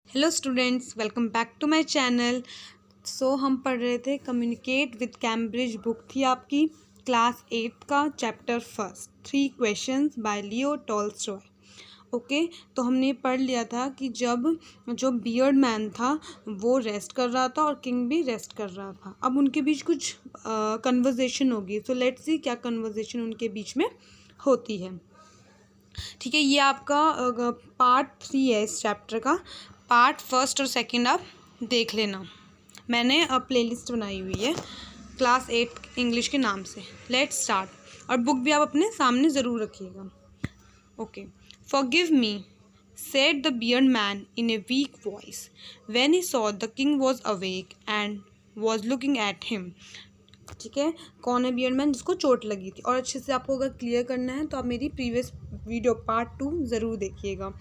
Hello students, welcome back to my channel. हम पढ़ रहे थे कम्युनिकेट विद कैम्ब्रिज। बुक थी आपकी क्लास 8 का chapter first, 3 questions bye Leo Tolstoy. Okay, तो हमने पढ़ लिया था कि जब जो बियर्ड मैन था वो रेस्ट कर रहा था और किंग भी रेस्ट कर रहा था। अब उनके बीच कुछ कन्वर्जेशन होगी। सो लेट्स सी क्या कन्वर्जेशन उनके बीच में होती है। ठीक है, ये आपका पार्ट 3 है इस चैप्टर का। पार्ट फर्स्ट और सेकंड आप देख लेना। मैंने प्लेलिस्ट बनाई हुई है क्लास 8 इंग्लिश के नाम से। Let's start. और बुक भी आप अपने सामने ज़रूर रखिएगा। Okay, forgive me said the bearded man in a weak voice when he saw the king was awake and was looking at him। ठीक है, कौन है बियर्ड मैन जिसको चोट लगी थी? और अच्छे से आपको अगर क्लियर करना है तो आप मेरी प्रीवियस वीडियो पार्ट 2 ज़रूर देखिएगा।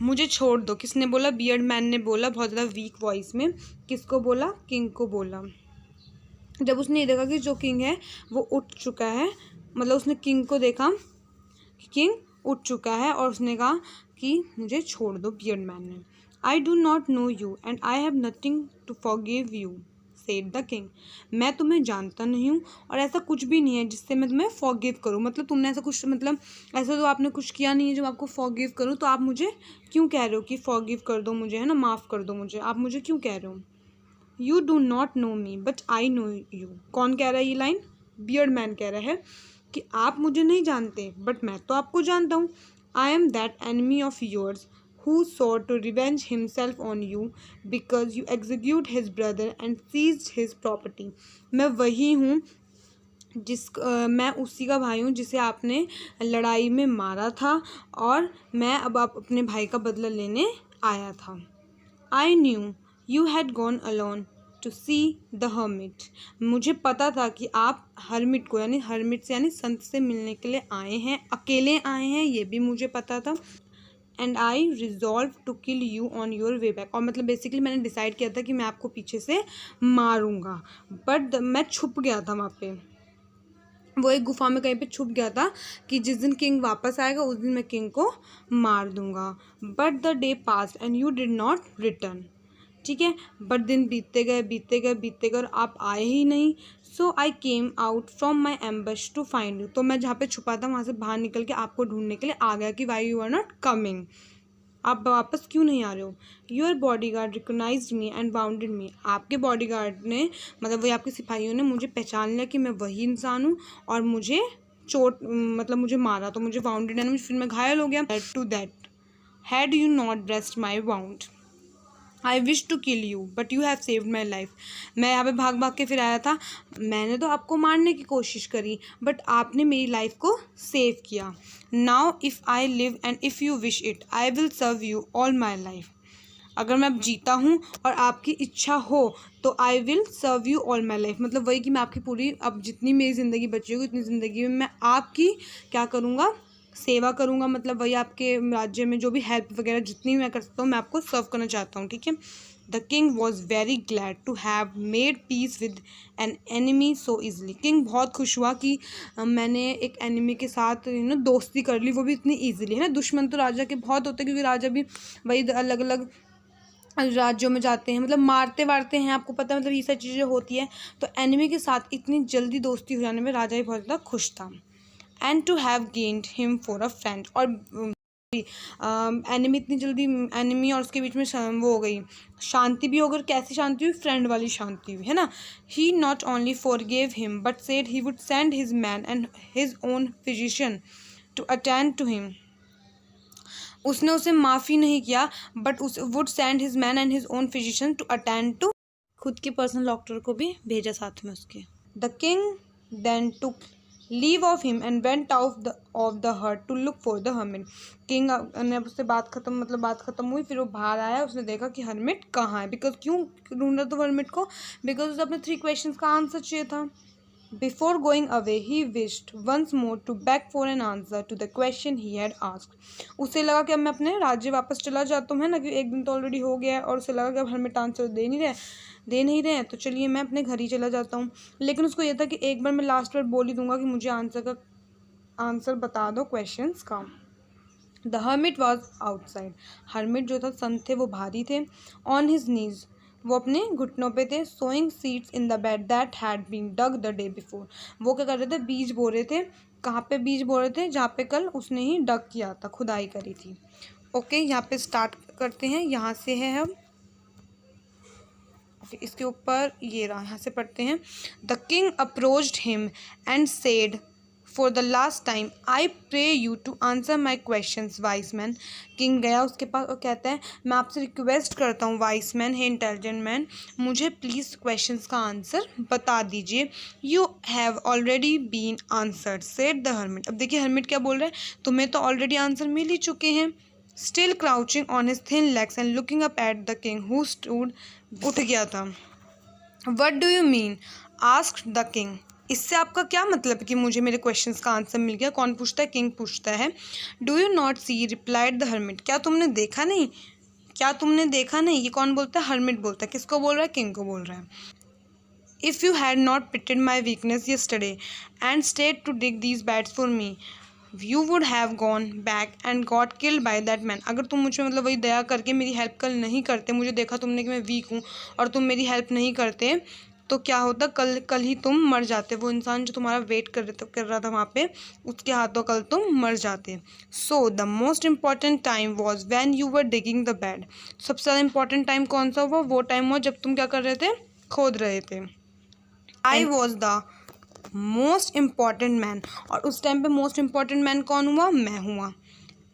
मुझे छोड़ दो, किसने बोला? बियर्ड मैन ने बोला, बहुत ज़्यादा वीक वॉइस में। किसको बोला? किंग को बोला। जब उसने ये देखा कि जो किंग है वो उठ चुका है, मतलब उसने किंग को देखा कि किंग उठ चुका है और उसने कहा कि मुझे छोड़ दो। बियर्ड मैन ने, I do not know you and I have nothing to forgive you said the king. मैं तुम्हें जानता नहीं हूँ और ऐसा कुछ भी नहीं है जिससे मैं तुम्हें फॉरगिव करूँ। मतलब तुमने ऐसा कुछ, मतलब ऐसा तो आपने कुछ किया नहीं है जो आपको फॉरगिव करूँ। तो आप मुझे क्यों कह रहे हो कि फॉरगिव कर दो मुझे, है ना, माफ़ कर दो मुझे? आप मुझे क्यों कह रहे हो? You do not no me but I know you. कौन कह रहा है ये लाइन? बियर्ड मैन कह रहा है कि आप मुझे नहीं जानते बट मैं तो आपको जानता हूँ। I am that enemy of yours who sought to revenge himself on you because you execute his brother and seized his property। मैं वही हूँ मैं उसी का भाई हूँ जिसे आपने लड़ाई में मारा था और मैं अब आप अपने भाई का बदला लेने आया था। I knew you had gone alone to see the hermit. मुझे पता था कि आप हर्मिट को, यानी हर्मिट से यानी संत से मिलने के लिए आए हैं, अकेले आए हैं, ये भी मुझे पता था। And I resolve to kill you on your way back. और मतलब बेसिकली मैंने डिसाइड किया था कि मैं आपको पीछे से मारूंगा, बट मैं छुप गया था वहाँ पे। वो एक गुफा में कहीं पे छुप गया था कि जिस दिन किंग वापस आएगा उस दिन मैं किंग को मार दूंगा। But the day pass and you did not return. ठीक है, बट दिन बीतते गए बीतते गए बीतते गए और आप आए ही नहीं। So I came out from my ambush to find you. तो मैं जहाँ पे छुपा था वहाँ से बाहर निकल के आपको ढूंढने के लिए आ गया कि why you are not coming. आप वापस क्यों नहीं आ रहे हो? Your body guard recognize me and bounded me. आपके बॉडी गार्ड ने, मतलब वही आपके सिपाहियों ने मुझे पहचान लिया कि मैं वही इंसान हूँ और मुझे चोट, मतलब मुझे मारा, तो मुझे वाउंडेड है, फिर मैं घायल हो गया। To that had you not dressed my wound I wish to kill you but you have saved my life. मैं यहाँ पे भाग भाग के फिर आया था, मैंने तो आपको मारने की कोशिश करी बट आपने मेरी लाइफ को सेव किया। Now if I live and if you wish it I will serve you all my life. अगर मैं अब जीता हूँ और आपकी इच्छा हो तो I will serve you all my life. मतलब वही कि मैं आपकी पूरी, अब जितनी मेरी ज़िंदगी बची होगी उतनी ज़िंदगी में मैं आपकी क्या करूँगा? सेवा करूँगा। मतलब वही आपके राज्य में जो भी हेल्प वगैरह जितनी मैं कर सकता हूँ मैं आपको सर्व करना चाहता हूँ। ठीक है। The king was very glad to have made peace with an enemy so easily. King बहुत खुश हुआ कि मैंने एक एनिमी के साथ दोस्ती कर ली, वो भी इतनी ईजिली, है ना। दुश्मन तो राजा के बहुत होते हैं क्योंकि राजा भी वही अलग अलग राज्यों में जाते हैं, मतलब मारते वारते हैं, आपको पता है, मतलब ये सब चीज़ें होती है। तो एनिमी के साथ इतनी जल्दी दोस्ती हो जाने में राजा भी बहुत ज़्यादा खुश था। And to have gained him for a friend. और एनिमी इतनी जल्दी, एनिमी और उसके बीच में वो हो गई, शांति भी हो गई। कैसी शांति हुई? फ्रेंड वाली शांति हुई, है ना। He not only forgave him but said he would send his man and his own physician to attend to him. उसने उसे माफ़ी नहीं किया बट उस would send his man and his own physician to attend to, खुद के personal doctor को भी भेजा साथ में उसके। The king then took leave of him and went out of the hut to look for the hermit. King ने उससे बात खत्म हुई, फिर वो बाहर आया, उसने देखा कि हर्मिट कहाँ है। बिकॉज क्यों ढूंढ रहा था हर्मिट को? बिकॉज उसे अपने 3 क्वेश्चंस का आंसर चाहिए था। Before going away, he wished once more to beg for an answer to the question he had asked। उसे लगा कि अब मैं अपने राज्य वापस चला जाता हूँ, है ना, क्योंकि एक दिन तो ऑलरेडी हो गया है और उसे लगा कि अब हर्मिट आंसर दे नहीं रहे हैं, तो चलिए मैं अपने घर ही चला जाता हूँ। लेकिन उसको यह था कि एक बार मैं लास्ट बार बोल ही दूंगा कि मुझे आंसर बता दो क्वेश्चंस का। The hermit was outside, hermit जो था संत थे वो भारी थे। ऑन हिज नीज, वो अपने घुटनों पे थे। Sowing seeds in the bed that had been dug the day before, वो क्या कर रहे थे, बीज बो रहे थे। कहाँ पे बीज बो रहे थे, जहाँ पे कल उसने ही डग किया था, खुदाई करी थी। ओके, यहाँ पे स्टार्ट करते हैं, यहाँ से है हम। इसके ऊपर ये रहा, यहाँ से पढ़ते हैं। The king approached him and said, for the last time I pray you to answer my questions wise man. King गया उसके पास और कहता है, मैं आपसे रिक्वेस्ट करता हूँ वाइस मैन, हे इंटेलिजेंट मैन, मुझे प्लीज़ क्वेश्चंस का आंसर बता दीजिए। You have already been answered said the hermit. अब देखिए हर्मिट क्या बोल रहे हैं, तुम्हें तो ऑलरेडी आंसर मिल ही चुके हैं। Still crouching on his thin legs and looking up at the king who stood, उठ गया था। What do you mean asked the king, इससे आपका क्या मतलब है कि मुझे मेरे क्वेश्चंस का आंसर मिल गया। कौन पूछता है, किंग पूछता है। Do you not see, replied the hermit, क्या तुमने देखा नहीं, क्या तुमने देखा नहीं। ये कौन बोलता है, हर्मिट बोलता है। किसको बोल रहा है, किंग को बोल रहा है। If you had not pitied my weakness yesterday and stayed to dig these beds for me, you would have gone back and got killed by that man. अगर तुम मुझे मतलब वही दया करके मेरी हेल्प कल नहीं करते, मुझे देखा तुमने कि मैं वीक हूँ और तुम मेरी हेल्प नहीं करते, तो क्या होता, कल ही तुम मर जाते। वो इंसान जो तुम्हारा वेट कर रहा था वहाँ पे, उसके हाथों कल तुम मर जाते। So the most important time was when you were digging the bed, सबसे ज़्यादा इंपॉर्टेंट टाइम कौन सा हुआ, वो टाइम हुआ जब तुम क्या कर रहे थे, खोद रहे थे। I was the most important man, और उस टाइम पे मोस्ट इम्पॉर्टेंट मैन कौन हुआ, मैं हुआ।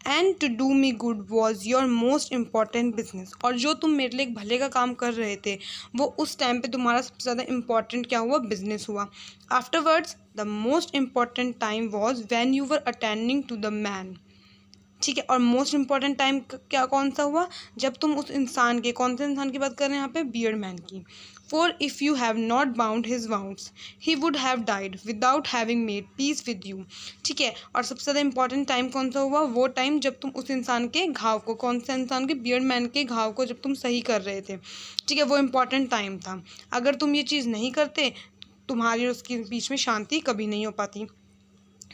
And to do me good was your most important business, और जो तुम मेरे लिए एक भले का काम कर रहे थे वो उस टाइम पे तुम्हारा सबसे ज़्यादा इम्पॉर्टेंट क्या हुआ, बिजनेस हुआ। Afterwards the most important time was when you were attending to the man, ठीक है। और मोस्ट इम्पॉर्टेंट टाइम क्या कौन सा हुआ, जब तुम उस इंसान के, कौन से इंसान की बात कर रहे हैं यहाँ पे, बियर्ड मैन की। For if you have not bound his wounds he would have died without having made peace with you, ठीक है। और सबसे ज़्यादा इंपॉर्टेंट टाइम कौन सा हुआ, वो टाइम जब तुम उस इंसान के घाव को, कौन से इंसान के, बियर्ड मैन के घाव को जब तुम सही कर रहे थे, ठीक है, वो इंपॉर्टेंट टाइम था। अगर तुम ये चीज़ नहीं करते, तुम्हारी और उसके बीच में शांति कभी नहीं हो पाती।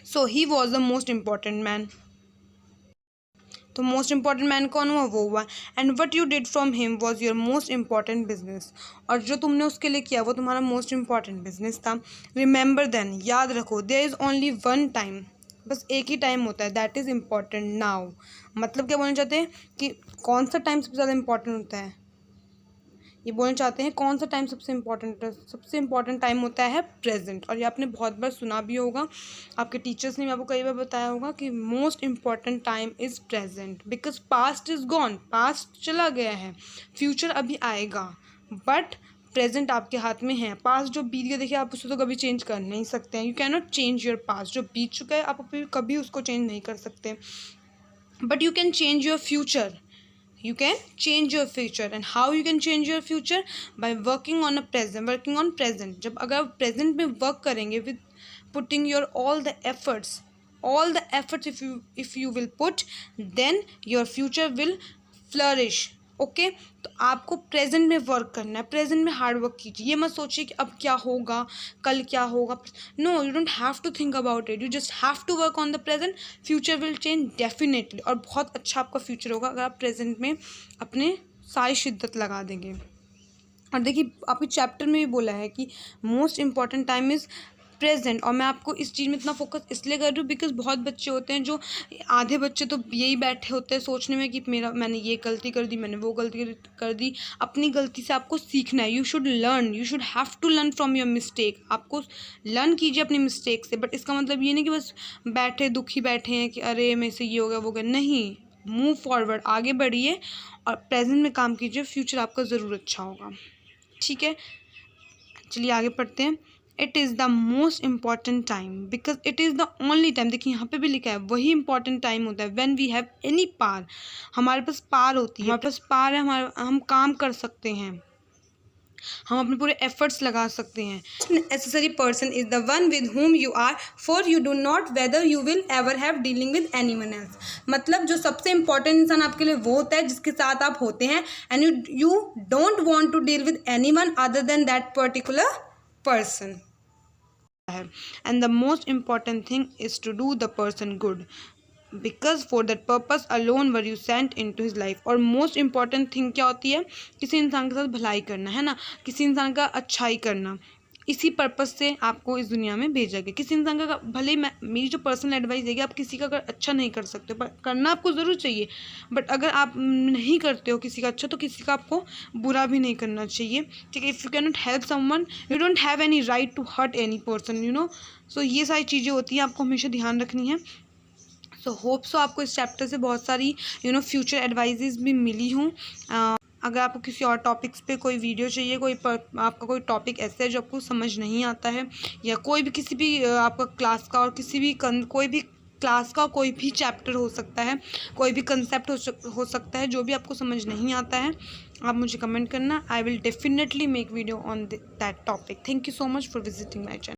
So he was the most important man, तो मोस्ट इम्पॉर्टेंट मैन कौन हुआ, वो हुआ। And what you did from him was your most important business, और जो तुमने उसके लिए किया वो तुम्हारा मोस्ट इम्पॉर्टेंट बिजनेस था। रिमेंबर देन, याद रखो, there is only one time, बस एक ही टाइम होता है, दैट इज़ इम्पॉर्टेंट नाउ। मतलब क्या बोलना चाहते हैं कि कौन सा टाइम सबसे ज़्यादा इम्पॉर्टेंट होता है, ये बोलना चाहते हैं कौन सा टाइम सबसे इम्पॉर्टेंट है, सबसे इम्पॉर्टेंट टाइम होता है प्रेजेंट। और ये आपने बहुत बार सुना भी होगा, आपके टीचर्स ने भी आपको कई बार बताया होगा कि most important time is present, because past is gone, past चला गया है, फ्यूचर अभी आएगा, बट प्रेजेंट आपके हाथ में है। पास्ट जो बीत गया, देखिए आप उसको तो कभी चेंज कर नहीं सकते हैं, you can not change your past, जो बीत चुका है आप कभी उसको चेंज नहीं कर सकते, but you can change your future, you can change your future. And how you can change your future, by working on present. जब अगर आप प्रेजेंट में वर्क करेंगे with putting your all the efforts if you will put, then your future will flourish. Okay, तो आपको present में work करना है, प्रेजेंट में हार्ड वर्क कीजिए। ये मत सोचिए कि अब क्या होगा, कल क्या होगा, no, you don't have to think about it, you just have to work on the present. Future will change definitely, और बहुत अच्छा आपका फ्यूचर होगा अगर आप प्रेजेंट में अपने सारी शिद्दत लगा देंगे। और देखिए आपके चैप्टर में भी बोला है कि most important time is present, और मैं आपको इस चीज़ में इतना फोकस इसलिए कर रही हूँ बिकॉज बहुत बच्चे होते हैं, जो आधे बच्चे तो यही बैठे होते हैं सोचने में कि मैंने ये गलती कर दी, मैंने वो गलती कर दी। अपनी गलती से आपको सीखना है, you should have to learn from your mistake. आपको लर्न कीजिए अपनी मिस्टेक से, बट इसका मतलब ये नहीं कि बस बैठे दुखी बैठे हैं कि अरे मेरे से ये हो गया वो गया, नहीं, मूव फॉरवर्ड, आगे बढ़िए और प्रेजेंट में काम कीजिए, फ्यूचर आपका ज़रूर अच्छा होगा, ठीक है। चलिए आगे पढ़ते हैं। It is the most important time because it is the only time, देखिए यहाँ पे भी लिखा है वही इंपॉर्टेंट टाइम होता है when we have any power, हमारे पास पावर होती है, हमारे पास पावर है, हम काम कर सकते हैं, हम अपने पूरे एफर्ट्स लगा सकते हैं। Necessary person is the one with whom you are, for you do not whether you will ever have dealing with anyone else. मतलब जो सबसे इंपॉर्टेंट इंसान आपके लिए वो होता है जिसके साथ आप होते हैं, and you don't want to deal with anyone other than that particular person है। And the most important thing is to do the person good, because for that purpose alone were you sent in to his life. और most important thing क्या होती है, किसी इंसान के साथ भलाई करना, है ना, किसी इंसान का अच्छाई करना, इसी पर्पस से आपको इस दुनिया में भेजा गया। किसी इंसान का भले ही मेरी जो पर्सनल एडवाइस है कि आप किसी का अगर अच्छा नहीं कर सकते, पर करना आपको ज़रूर चाहिए, बट अगर आप नहीं करते हो किसी का अच्छा, तो किसी का आपको बुरा भी नहीं करना चाहिए, ठीक है। If you can not help someone, you don't have any right to hurt any person, you know. So ये सारी चीज़ें होती हैं, आपको हमेशा ध्यान रखनी है। सो होप सो आपको इस चैप्टर से बहुत सारी फ्यूचर एडवाइजेज भी मिली हूँ। अगर आपको किसी और टॉपिक्स पे कोई वीडियो चाहिए, आपका कोई टॉपिक ऐसा है जो आपको समझ नहीं आता है, या कोई भी किसी भी आपका क्लास का और किसी भी कोई भी क्लास का कोई भी चैप्टर हो सकता है, कोई भी कंसेप्ट हो सकता है, जो भी आपको समझ नहीं आता है, आप मुझे कमेंट करना। I will definitely make video on that topic. Thank you so much for visiting my channel.